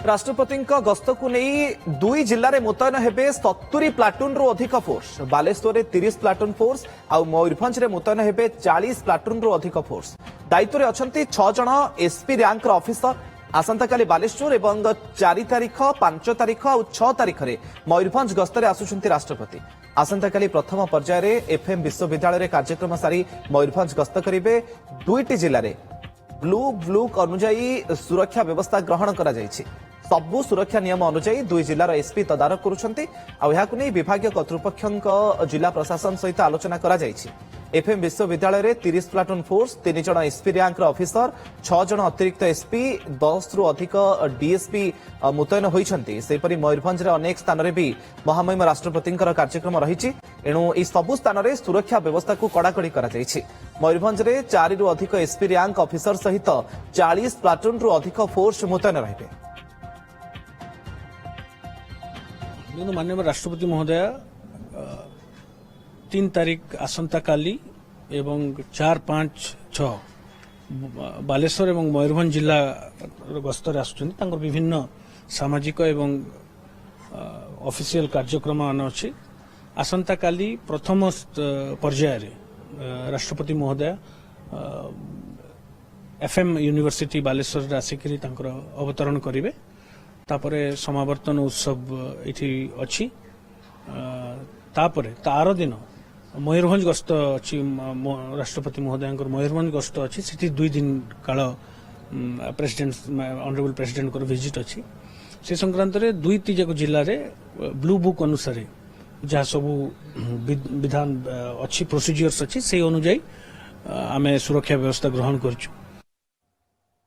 राष्ट्रपति गस्त को नहीं दुई जिले में मुतयन हेबे 70 प्लाटून रु अधिक फोर्स। बालेश्वर में 30 प्लाटून फोर्स और मयूरभंज में मुतयन हेबे 40 प्लाटून रु अधिक फोर्स। दायित्व में अच्छा 6 जन एसपी रैंक ऑफिसर। आसंताकाली बालेश्वर एवं 4 तारिख 5 तारिख और 6 तारिख में मयूरभंज गस्तर आसुछंती राष्ट्रपति। आसंताकाली प्रथम पर्यायर एफएम विश्वविद्यालय कार्यक्रम सारी मयूरभंज गस्त करेंगे। दुईटी जिले में ब्लू ब्लूक अनुଯାयी सुरक्षा व्यवस्था ग्रहण करा जायछि। सबु सुरक्षा नियम अनुଯାयी दुई जिलार एसपी तदारक करुछंती। विभागीय कर्तृपक्ष जिला प्रशासन सहित आलोचना करा जायछि। एफएम विश्वविद्यालय में 30 प्लाटून फोर्स, 3 जन एसपी रैंक ऑफिसर, 6 जन अतिरिक्त एसपी, 10 रु अधिक डीएसपी मुतयन होइछंती। सेपरि मयूरभंज अनेक स्थान में भी महामहिम राष्ट्रपति कार्यक्रम रही। एणु यह सबु स्थान में सुरक्षा व्यवस्था को कड़ाकड़ी करा जायछि। मयूरभंज में 4 रु अधिक एसपी रैंक ऑफिसर सहित 40 प्लाटून रु अधिक फोर्स मुतयन रहिबे। माननीय राष्ट्रपति महोदय 3 तारीख आसंता काली एवं 4, 5, 6 बालेश्वर एवं मयूरभंज जिला गस्तर आसुछन्ति। विभिन्न सामाजिक एवं ऑफिशियल कार्यक्रम अछि। आसंता काली प्रथम पर्यायर राष्ट्रपति महोदय एफएम यूनिवर्सिटी बालेश्वर आसिकरी अवतरण करिवे। तापरे समावर्तन उत्सव इठी अछि। तापरे तार दिन मयूरभंज गस्त अछि। राष्ट्रपति महोदय मयूरभंज गस्त अछि। सेठी 2 दिन काल प्रेसिडेंट ऑनरेबल प्रेसिडेंट विजिट अछि। से संक्रांत रे 2टी जाक जिल्ला रे ब्लू बुक अनुसार जहाँ सब विधान अच्छी प्रोसीजर्स अच्छी से अनुଯାयी आमे सुरक्षा व्यवस्था ग्रहण करछु।